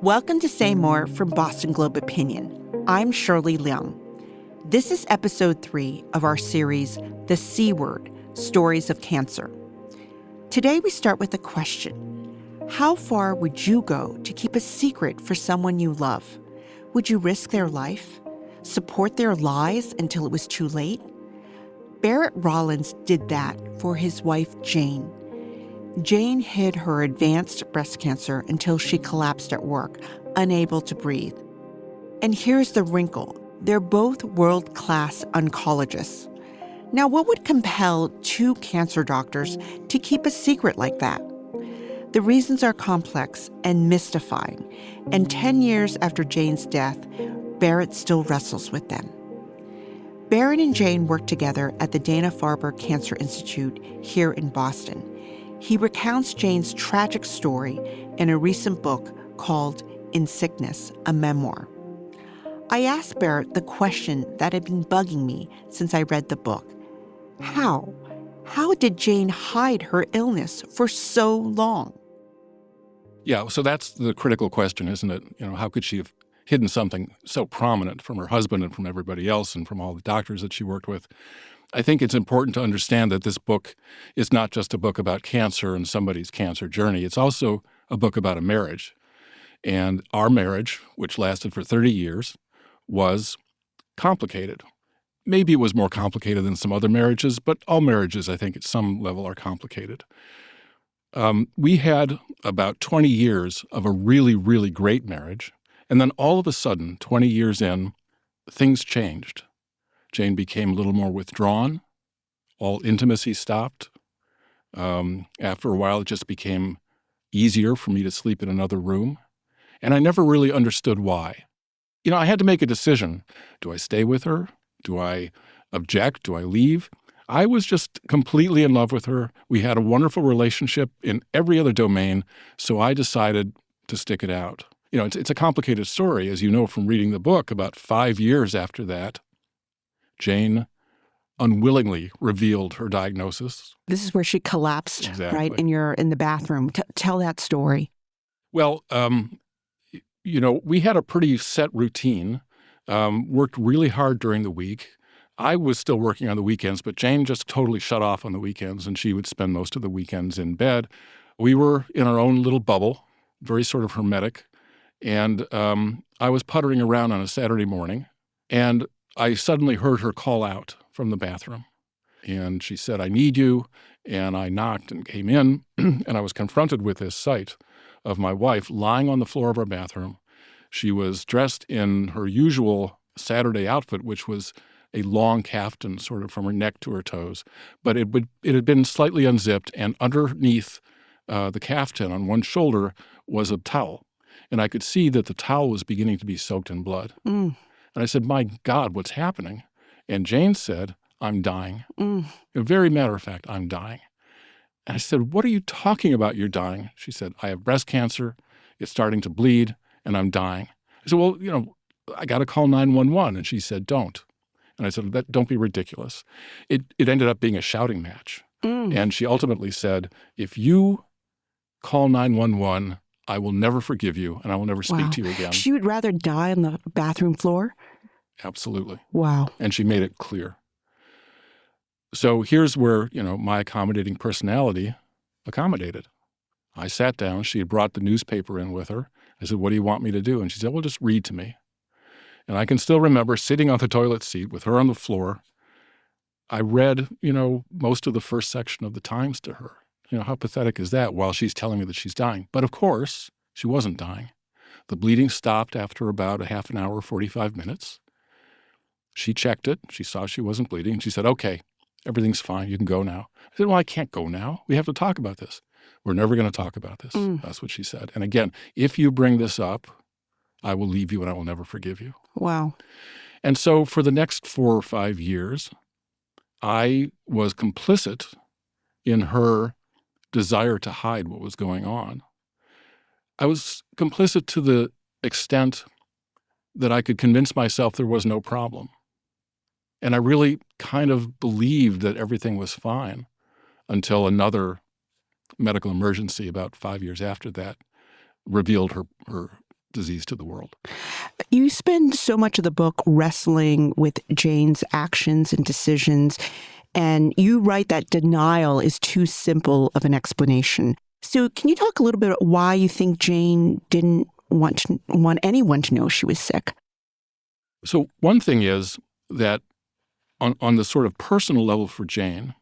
Welcome to Say More from Boston Globe Opinion. I'm Shirley Leung. This is episode 3 of our series, The C Word, Stories of Cancer. Today we start with a question. How far would you go to keep a secret for someone you love? Would you risk their life? Support their lies until it was too late? Barrett Rollins did that for his wife, Jane. Jane hid her advanced breast cancer until she collapsed at work, unable to breathe. And here's the wrinkle. They're both world-class oncologists. Now, what would compel two cancer doctors to keep a secret like that? The reasons are complex and mystifying, and 10 years after Jane's death, Barrett still wrestles with them. Barrett and Jane worked together at the Dana-Farber Cancer Institute here in Boston. He recounts Jane's tragic story in a recent book called In Sickness, a Memoir. I asked Barrett the question that had been bugging me since I read the book. How? How did Jane hide her illness for so long? Yeah, so that's the critical question, isn't it? How could she have hidden something so prominent from her husband and from everybody else and from all the doctors that she worked with? I think it's important to understand that this book is not just a book about cancer and somebody's cancer journey. It's also a book about a marriage. And our marriage, which lasted for 30 years, was complicated. Maybe it was more complicated than some other marriages, but all marriages, I think, at some level are complicated. We had about 20 years of a really, really great marriage. And then all of a sudden, 20 years in, things changed. Jane became a little more withdrawn. All intimacy stopped. After a while, it just became easier for me to sleep in another room. And I never really understood why. I had to make a decision. Do I stay with her? Do I object? Do I leave? I was just completely in love with her. We had a wonderful relationship in every other domain, so I decided to stick it out. It's a complicated story, as you know from reading the book. About 5 years after that, Jane unwillingly revealed her diagnosis. This is where she collapsed, Exactly. Right? And you're in the bathroom. Tell that story. Well, we had a pretty set routine, worked really hard during the week. I was still working on the weekends, but Jane just totally shut off on the weekends, and she would spend most of the weekends in bed. We were in our own little bubble, very sort of hermetic, and I was puttering around on a Saturday morning, and I suddenly heard her call out from the bathroom. And she said, "I need you." And I knocked and came in, and I was confronted with this sight of my wife lying on the floor of our bathroom. She was dressed in her usual Saturday outfit, which was a long caftan sort of from her neck to her toes. But it had been slightly unzipped, and underneath the caftan on one shoulder was a towel. And I could see that the towel was beginning to be soaked in blood. And I said, "My God, what's happening?" And Jane said, "I'm dying." A very matter of fact, "I'm dying." And I said, "What are you talking about, you're dying?" She said, "I have breast cancer, it's starting to bleed, and I'm dying." I said, "Well, I got to call 911. And she said, "Don't." And I said, "Don't be ridiculous." It ended up being a shouting match. And she ultimately said, "If you call 911, I will never forgive you, and I will never speak to you again." She would rather die on the bathroom floor? Absolutely. Wow. And she made it clear. So here's where, my accommodating personality accommodated. I sat down. She had brought the newspaper in with her. I said, "What do you want me to do?" And she said, "Well, just read to me." And I can still remember sitting on the toilet seat with her on the floor. I read, most of the first section of the Times to her. How pathetic is that while she's telling me that she's dying? But of course, she wasn't dying. The bleeding stopped after about a half an hour, 45 minutes. She checked it. She saw she wasn't bleeding. And she said, "Okay, everything's fine. You can go now." I said, "Well, I can't go now. We have to talk about this." "We're never going to talk about this." That's what she said. And again, "If you bring this up, I will leave you and I will never forgive you." Wow. And so for the next 4 or 5 years, I was complicit in her desire to hide what was going on. I was complicit to the extent that I could convince myself there was no problem. And I really kind of believed that everything was fine until another medical emergency about 5 years after that revealed her disease to the world. You spend so much of the book wrestling with Jane's actions and decisions, and you write that denial is too simple of an explanation. So can you talk a little bit about why you think Jane didn't want anyone to know she was sick? So one thing is that on the sort of personal level for Jane,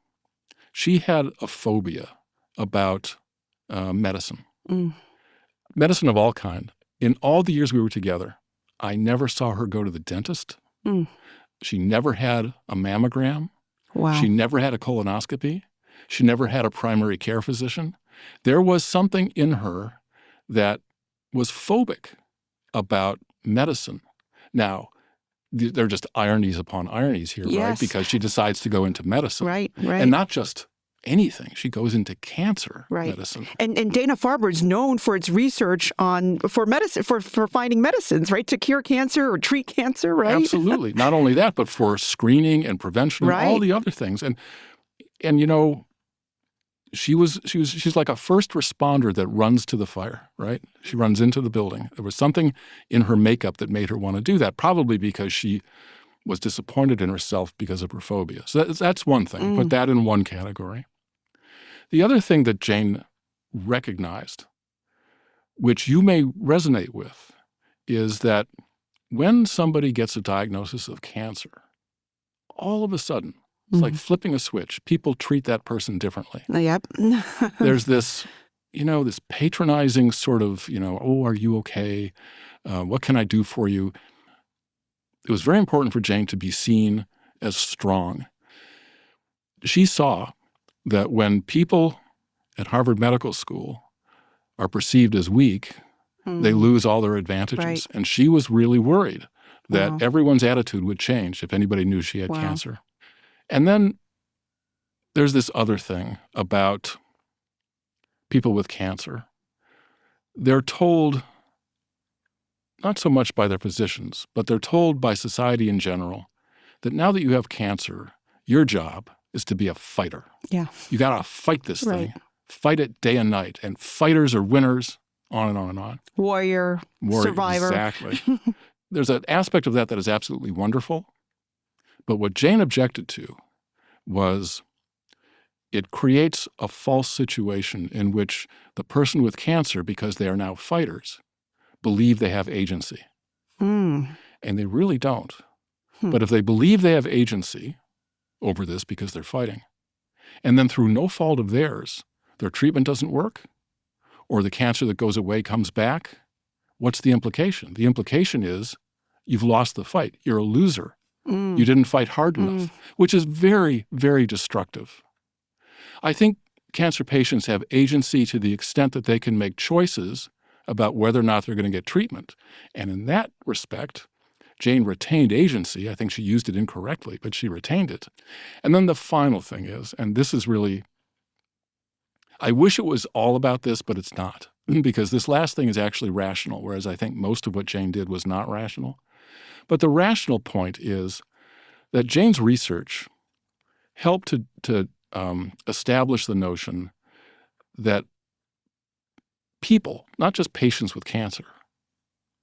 she had a phobia about medicine. Medicine of all kind. In all the years we were together, I never saw her go to the dentist. She never had a mammogram. Wow. She never had a colonoscopy. She never had a primary care physician. There was something in her that was phobic about medicine. Now, there are just ironies upon ironies here, right? Because she decides to go into medicine. Right. And not just anything. She goes into cancer medicine. And Dana-Farber is known for its research for medicine, for finding medicines, right, to cure cancer or treat cancer, right? Absolutely. Not only that, but for screening and prevention and all the other things. And you know, she's like a first responder that runs to the fire, right? She runs into the building. There was something in her makeup that made her want to do that, probably because she was disappointed in herself because of her phobia. So that's one thing. Put that in one category. The other thing that Jane recognized, which you may resonate with, is that when somebody gets a diagnosis of cancer, all of a sudden, it's like flipping a switch. People treat that person differently. Yep. There's this, this patronizing sort of, oh, are you okay? What can I do for you? It was very important for Jane to be seen as strong. She saw that when people at Harvard Medical School are perceived as weak, they lose all their advantages. Right. And she was really worried that everyone's attitude would change if anybody knew she had cancer. And then there's this other thing about people with cancer. They're told, not so much by their physicians, but they're told by society in general, that now that you have cancer, your job is to be a fighter. Yeah. You got to fight this thing. Fight it day and night. And fighters are winners, on and on and on. Warrior, survivor. Exactly. There's an aspect of that is absolutely wonderful. But what Jane objected to was it creates a false situation in which the person with cancer, because they are now fighters, believe they have agency. And they really don't. But if they believe they have agency over this because they're fighting, and then through no fault of theirs, their treatment doesn't work, or the cancer that goes away comes back, what's the implication? The implication is you've lost the fight. You're a loser. You didn't fight hard enough, which is very, very destructive. I think cancer patients have agency to the extent that they can make choices about whether or not they're going to get treatment. And in that respect, Jane retained agency. I think she used it incorrectly, but she retained it. And then the final thing is, and this is really, I wish it was all about this, but it's not, because this last thing is actually rational, whereas I think most of what Jane did was not rational. But the rational point is that Jane's research helped to establish the notion that people, not just patients with cancer,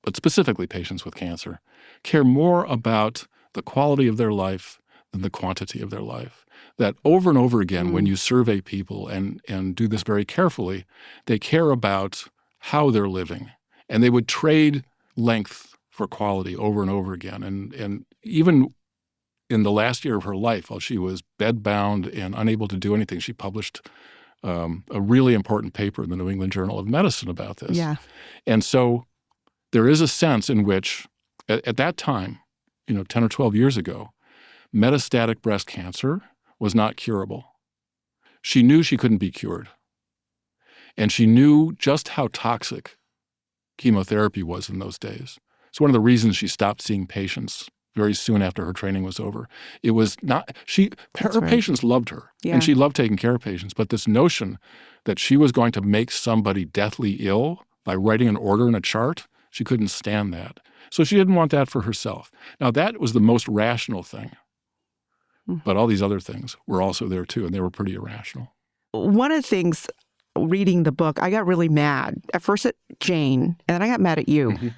but specifically patients with cancer, care more about the quality of their life than the quantity of their life. That over and over again, when you survey people and do this very carefully, they care about how they're living. And they would trade length for quality over and over again. And even in the last year of her life, while she was bedbound and unable to do anything, she published a really important paper in the New England Journal of Medicine about this. Yeah. And so there is a sense in which, at that time, 10 or 12 years ago, metastatic breast cancer was not curable. She knew she couldn't be cured. And she knew just how toxic chemotherapy was in those days. It's one of the reasons she stopped seeing patients very soon after her training was over. It was not, her patients loved her, and she loved taking care of patients, but this notion that she was going to make somebody deathly ill by writing an order in a chart, she couldn't stand that. So she didn't want that for herself. Now, that was the most rational thing. But all these other things were also there too, and they were pretty irrational. One of the things, reading the book, I got really mad. At first, at Jane, and then I got mad at you. Mm-hmm.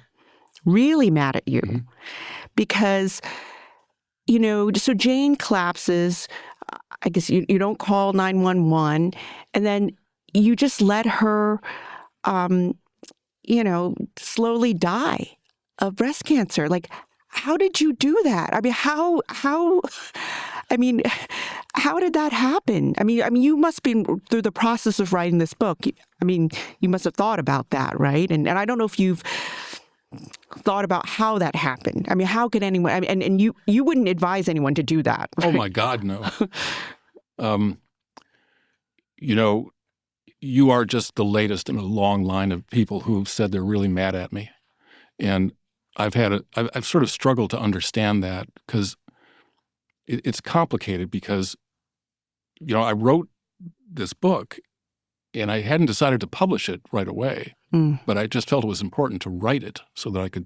Really mad at you. Mm-hmm. Because, so Jane collapses. I guess you don't call 911, and then you just let her, slowly die of breast cancer. Like, how did you do that? I mean, how did that happen? I mean, you must have been through the process of writing this book. I mean, you must have thought about that, right? And I don't know if you've thought about how that happened. I mean, how could anyone? I mean, and you wouldn't advise anyone to do that. Right? Oh my God, no. You are just the latest in a long line of people who've said they're really mad at me, and I've sort of struggled to understand that because it's complicated. Because I wrote this book, and I hadn't decided to publish it right away, but I just felt it was important to write it so that I could,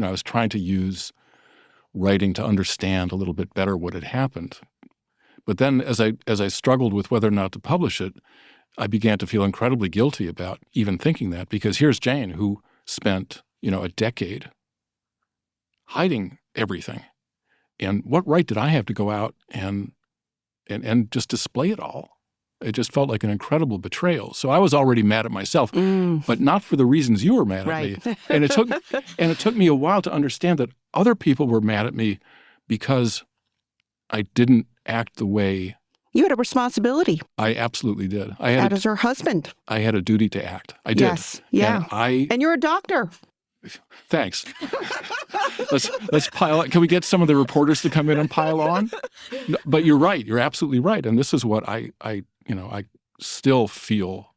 I was trying to use writing to understand a little bit better what had happened. But then as I struggled with whether or not to publish it, I began to feel incredibly guilty about even thinking that, because here's Jane, who spent, a decade hiding everything. And what right did I have to go out and just display it all? It just felt like an incredible betrayal. So I was already mad at myself, but not for the reasons you were mad at me. And it took me a while to understand that other people were mad at me because I didn't act the way. You had a responsibility. I absolutely did. As her husband. I had a duty to act. I did. Yes. Yeah. And you're a doctor. Thanks. Let's pile on. Can we get some of the reporters to come in and pile on? No, but you're right. You're absolutely right. And this is what I still feel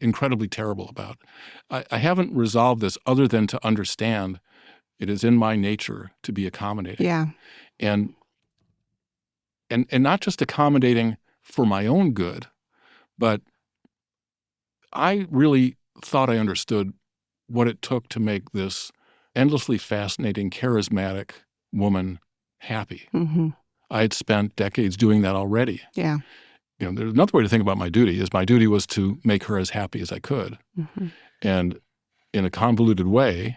incredibly terrible about. I haven't resolved this other than to understand it is in my nature to be accommodating. Yeah. And not just accommodating for my own good, but I really thought I understood what it took to make this endlessly fascinating, charismatic woman happy. Mm-hmm. I had spent decades doing that already. Yeah. There's another way to think about my duty is my duty was to make her as happy as I could. Mm-hmm. And in a convoluted way,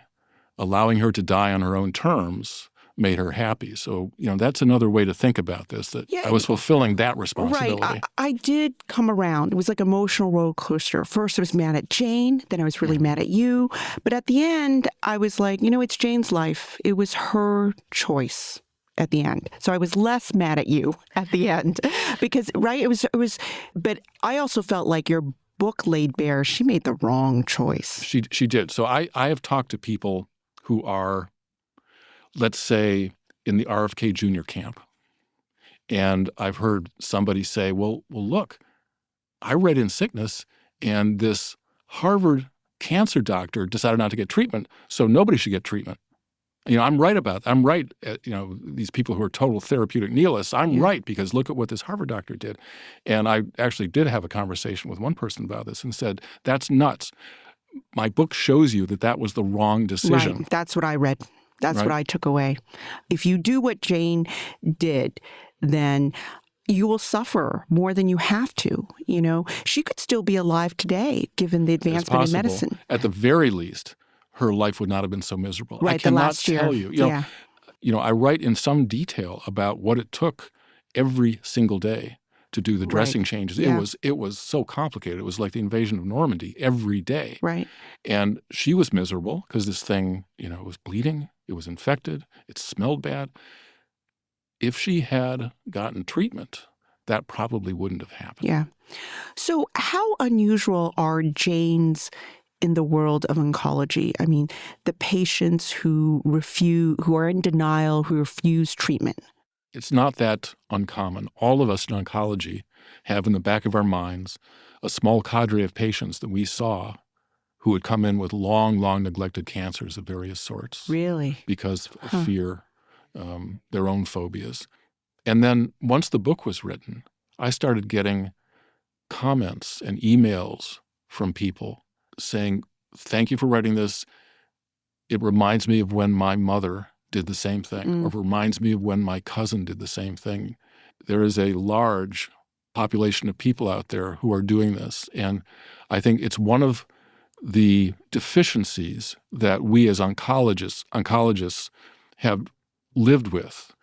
allowing her to die on her own terms made her happy. So, that's another way to think about this, that I was fulfilling that responsibility. Right. I did come around. It was like an emotional roller coaster. First, I was mad at Jane. Then I was really mad at you. But at the end, I was like, it's Jane's life. It was her choice at the end. So I was less mad at you at the end because, right, it was, but I also felt like your book laid bare, she made the wrong choice. She did. So I have talked to people who are, let's say, in the RFK Jr. camp. And I've heard somebody say, well, look, I read In Sickness, and this Harvard cancer doctor decided not to get treatment, so nobody should get treatment. I'm right. These people who are total therapeutic nihilists, I'm right, because look at what this Harvard doctor did. And I actually did have a conversation with one person about this and said, that's nuts. My book shows you that was the wrong decision. Right. That's what I read. That's right. What I took away. If you do what Jane did, then you will suffer more than you have to. She could still be alive today, given the advancement in medicine. At the very least, her life would not have been so miserable. Right, I cannot the last tell year. you. I write in some detail about what it took every single day to do the dressing changes. Yeah. It was so complicated. It was like the invasion of Normandy every day. Right. And she was miserable because this thing, it was bleeding. It was infected. It smelled bad. If she had gotten treatment, that probably wouldn't have happened. Yeah. So how unusual are Jane's in the world of oncology? I mean, the patients who are in denial, who refuse treatment. It's not that uncommon. All of us in oncology have in the back of our minds a small cadre of patients that we saw who would come in with long, long neglected cancers of various sorts. Really? Because of fear, their own phobias. And then once the book was written, I started getting comments and emails from people saying, thank you for writing this. It reminds me of when my mother did the same thing, or reminds me of when my cousin did the same thing. There is a large population of people out there who are doing this. And I think it's one of the deficiencies that we as oncologists have lived with,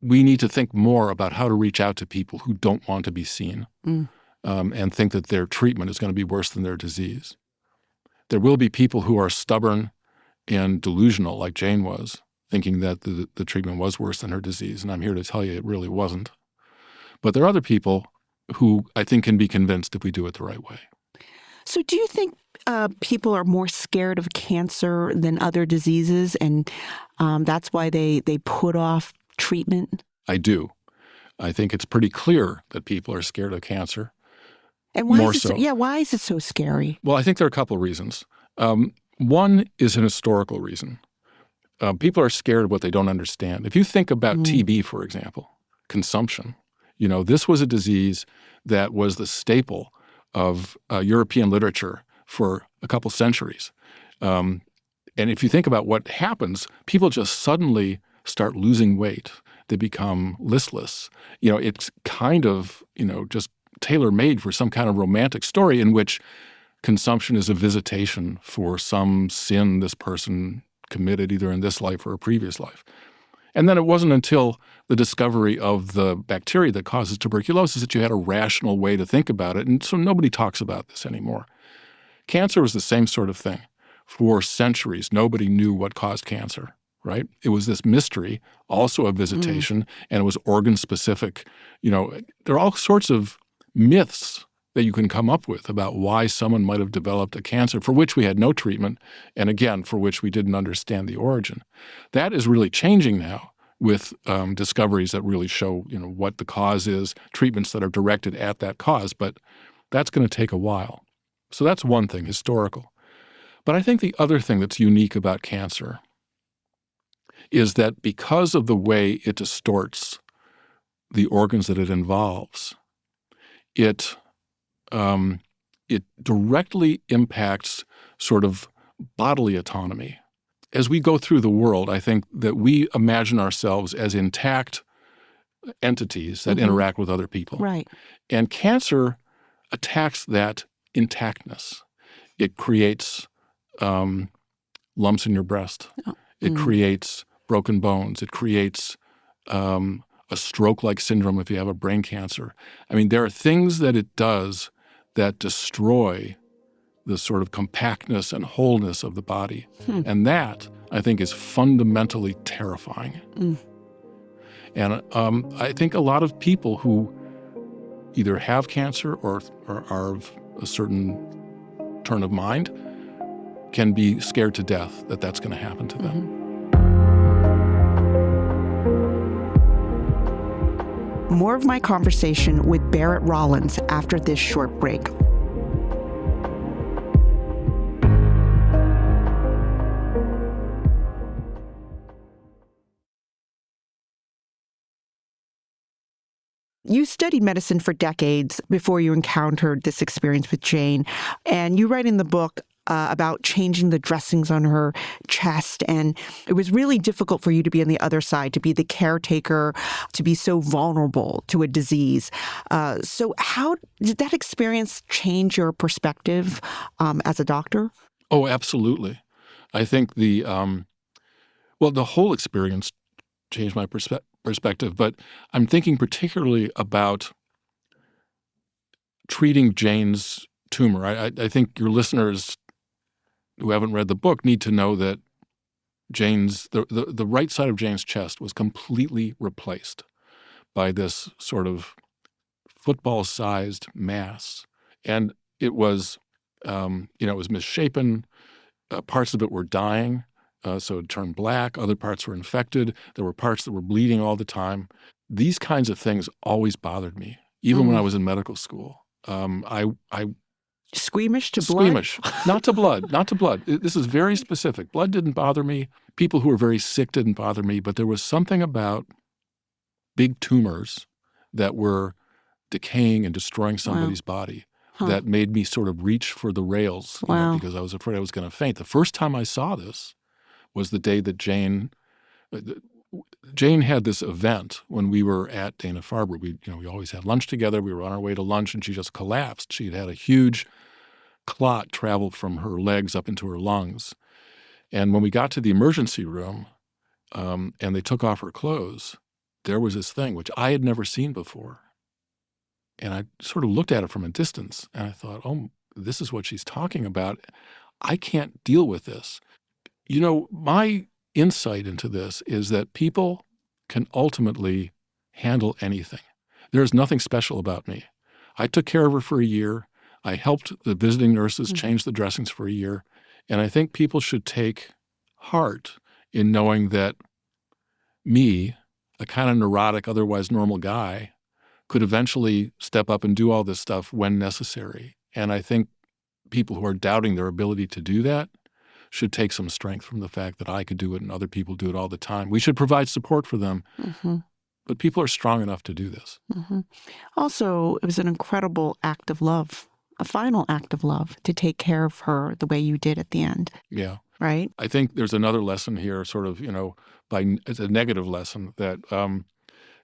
we need to think more about how to reach out to people who don't want to be seen and think that their treatment is going to be worse than their disease. There will be people who are stubborn and delusional, like Jane was, thinking that the treatment was worse than her disease, and I'm here to tell you it really wasn't. But there are other people who I think can be convinced if we do it the right way. So do you think people are more scared of cancer than other diseases, and that's why they put off treatment? I do. I think it's pretty clear that people are scared of cancer. And why more is it so. why is it so scary? Well, I think there are a couple of reasons. One is an historical reason. People are scared of what they don't understand. If you think about TB, for example, consumption, this was a disease that was the staple of European literature for a couple centuries. And if you think about what happens, people just suddenly start losing weight. They become listless. It's kind of, just tailor-made for some kind of romantic story in which consumption is a visitation for some sin this person committed either in this life or a previous life. And then it wasn't until the discovery of the bacteria that causes tuberculosis that you had a rational way to think about it. And so nobody talks about this anymore. Cancer was the same sort of thing. For centuries, nobody knew what caused cancer, right? It was this mystery, also a visitation, and it was organ-specific. There are all sorts of myths that you can come up with about why someone might have developed a cancer for which we had no treatment, and again, for which we didn't understand the origin. That is really changing now with discoveries that really show, what the cause is, treatments that are directed at that cause, but that's going to take a while. So that's one thing, historical. But I think the other thing that's unique about cancer is that because of the way it distorts the organs that it involves, it directly impacts sort of bodily autonomy. As we go through the world, I think that we imagine ourselves as intact entities that interact with other people. Right. And cancer attacks that intactness. It creates lumps in your breast. It creates broken bones. It creates a stroke-like syndrome if you have a brain cancer. I mean, there are things that it does that destroy the sort of compactness and wholeness of the body. And that, I think, is fundamentally terrifying. And I think a lot of people who either have cancer or are of a certain turn of mind can be scared to death that that's going to happen to them. More of my conversation with Barrett Rollins after this short break. You studied medicine for decades before you encountered this experience with Jane, and you write in the book about changing the dressings on her chest, and it was really difficult for you to be on the other side, to be the caretaker, to be so vulnerable to a disease. So how did that experience change your perspective as a doctor? Oh, absolutely. I think the whole experience changed my perspective, but I'm thinking particularly about treating Jane's tumor. I think your listeners who haven't read the book need to know that the right side of Jane's chest was completely replaced by this sort of football-sized mass, and it was it was misshapen. Parts of it were dying. So it turned black. Other parts were infected. There were parts that were bleeding all the time. These kinds of things always bothered me, even when I was in medical school. Squeamish to blood? Squeamish. Not to blood. Not to blood. This is very specific. Blood didn't bother me. People who were very sick didn't bother me. But there was something about big tumors that were decaying and destroying somebody's body that made me sort of reach for the rails because I was afraid I was going to faint. The first time I saw this was the day that Jane had this event when we were at Dana-Farber. We always had lunch together. We were on our way to lunch, and she just collapsed. She had had a huge clot traveled from her legs up into her lungs. And when we got to the emergency room and they took off her clothes, there was this thing which I had never seen before. And I sort of looked at it from a distance and I thought, oh, this is what she's talking about. I can't deal with this. My insight into this is that people can ultimately handle anything. There is nothing special about me. I took care of her for a year. I helped the visiting nurses change the dressings for a year. And I think people should take heart in knowing that me, a kind of neurotic, otherwise normal guy, could eventually step up and do all this stuff when necessary. And I think people who are doubting their ability to do that should take some strength from the fact that I could do it and other people do it all the time. We should provide support for them, but people are strong enough to do this. Also, it was an incredible act of love, a final act of love, to take care of her the way you did at the end. Yeah. Right? I think there's another lesson here, sort of, it's a negative lesson that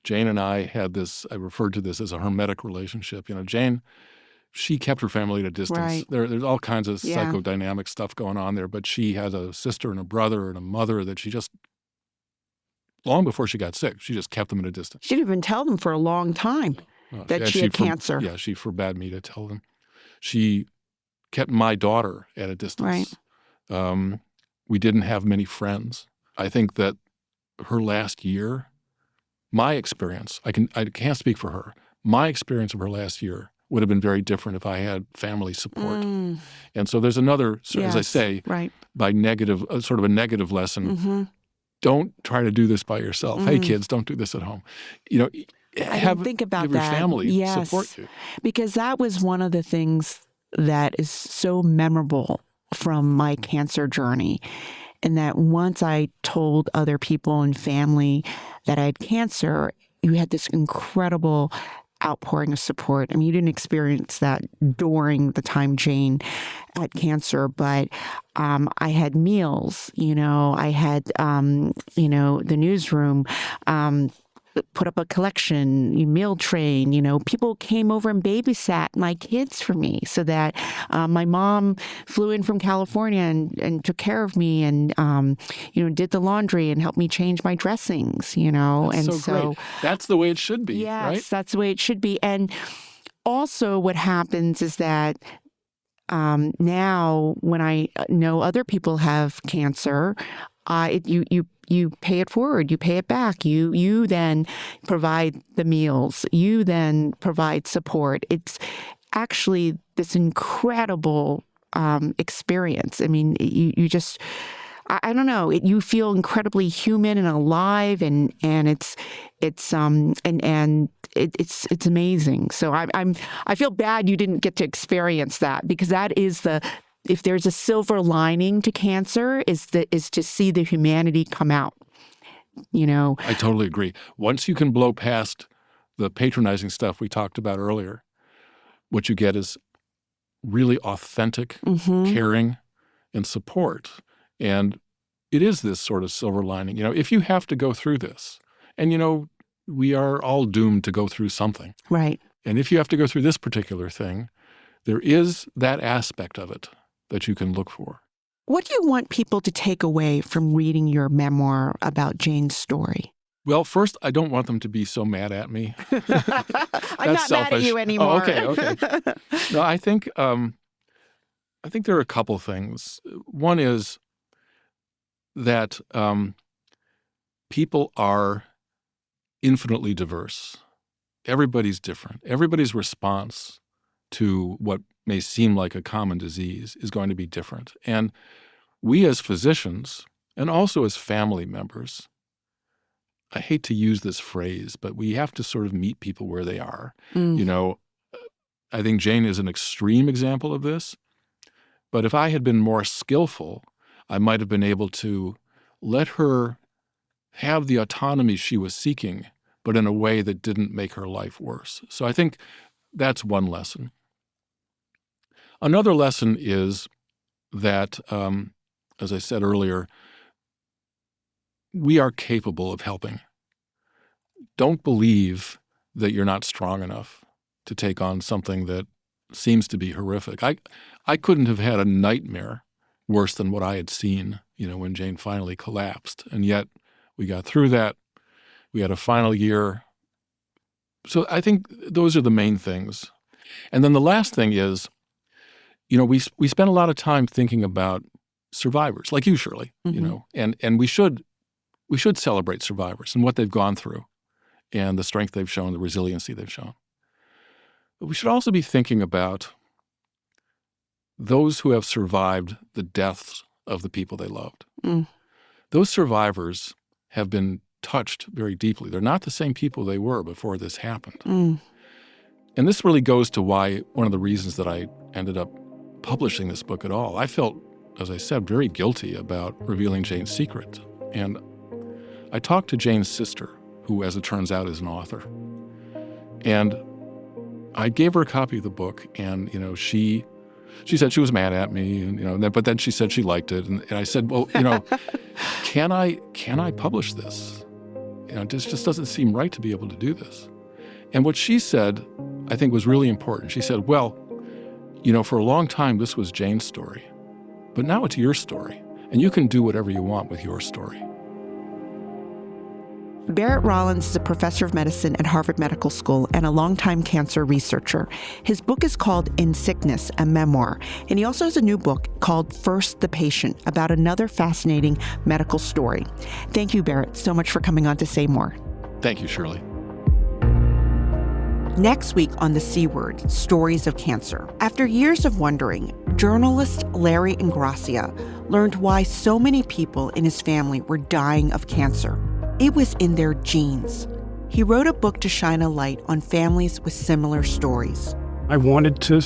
Jane and I had this, I referred to this as a hermetic relationship. Jane, she kept her family at a distance. Right. There's all kinds of psychodynamic stuff going on there, but she has a sister and a brother and a mother that she just, long before she got sick, she just kept them at a distance. She didn't even tell them for a long time that she had cancer. Yeah, she forbade me to tell them. She kept my daughter at a distance. Right. We didn't have many friends. I think that her last year, my experience, I can't speak for her, my experience of her last year would have been very different if I had family support. And so there's another, as I say, by negative, sort of a negative lesson. Don't try to do this by yourself. Hey, kids, don't do this at home. I didn't think about your that. family support you. Because that was one of the things that is so memorable from my cancer journey. And that once I told other people and family that I had cancer, you had this incredible outpouring of support. I mean, you didn't experience that during the time Jane had cancer, but I had meals, I had, the newsroom, put up a collection, meal train, people came over and babysat my kids for me so that my mom flew in from California and took care of me and, did the laundry and helped me change my dressings, That's and so great. That's the way it should be, right? Yes, that's the way it should be. And also what happens is that now when I know other people have cancer, you pay it forward, you pay it back. You then provide the meals. You then provide support. It's actually this incredible experience. I mean, you just, I don't know, you feel incredibly human and alive, and it's amazing. So I feel bad you didn't get to experience that, because that is if there's a silver lining to cancer, is to see the humanity come out. I totally agree. Once you can blow past the patronizing stuff we talked about earlier, what you get is really authentic caring and support. And it is this sort of silver lining. If you have to go through this, and we are all doomed to go through something. Right. And if you have to go through this particular thing, there is that aspect of it that you can look for. What do you want people to take away from reading your memoir about Jane's story? Well, first, I don't want them to be so mad at me. I'm not mad at you anymore. Oh, okay. No, I think there are a couple things. One is that people are infinitely diverse. Everybody's different. Everybody's response to what may seem like a common disease is going to be different. And we as physicians, and also as family members, I hate to use this phrase, but we have to sort of meet people where they are. I think Jane is an extreme example of this. But if I had been more skillful, I might have been able to let her have the autonomy she was seeking, but in a way that didn't make her life worse. So I think that's one lesson. Another lesson is that, as I said earlier, we are capable of helping. Don't believe that you're not strong enough to take on something that seems to be horrific. I couldn't have had a nightmare worse than what I had seen, when Jane finally collapsed. And yet we got through that. We had a final year. So I think those are the main things. And then the last thing is, we spend a lot of time thinking about survivors, like you, Shirley, and we should celebrate survivors and what they've gone through and the strength they've shown, the resiliency they've shown. But we should also be thinking about those who have survived the deaths of the people they loved. Those survivors have been touched very deeply. They're not the same people they were before this happened. And this really goes to why one of the reasons that I ended up publishing this book at all. I felt, as I said, very guilty about revealing Jane's secret. And I talked to Jane's sister, who, as it turns out, is an author. And I gave her a copy of the book, and, she said she was mad at me, and, but then she said she liked it. And I said, well, can I publish this? It just doesn't seem right to be able to do this. And what she said, I think, was really important. She said, well, for a long time, this was Jane's story, but now it's your story, and you can do whatever you want with your story. Barrett Rollins is a professor of medicine at Harvard Medical School and a longtime cancer researcher. His book is called In Sickness, a Memoir, and he also has a new book called First the Patient, about another fascinating medical story. Thank you, Barrett, so much for coming on to Say More. Thank you, Shirley. Next week on The C Word, Stories of Cancer. After years of wondering, journalist Larry Ingrassia learned why so many people in his family were dying of cancer. It was in their genes. He wrote a book to shine a light on families with similar stories. I wanted to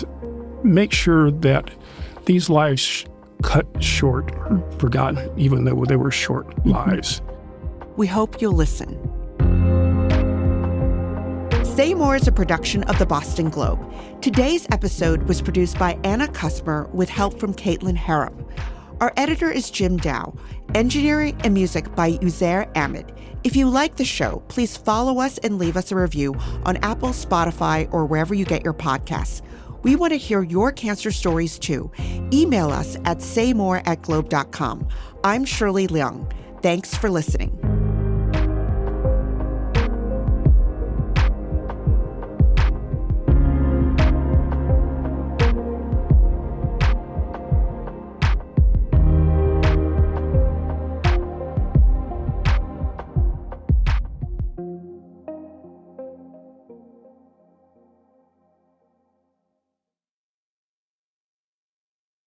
make sure that these lives cut short or forgotten, even though they were short lives. We hope you'll listen. Say More is a production of the Boston Globe. Today's episode was produced by Anna Kusmer with help from Caitlin Harrop. Our editor is Jim Dow. Engineering and music by Uzair Ahmed. If you like the show, please follow us and leave us a review on Apple, Spotify, or wherever you get your podcasts. We want to hear your cancer stories too. Email us at saymore@globe.com. I'm Shirley Leung. Thanks for listening.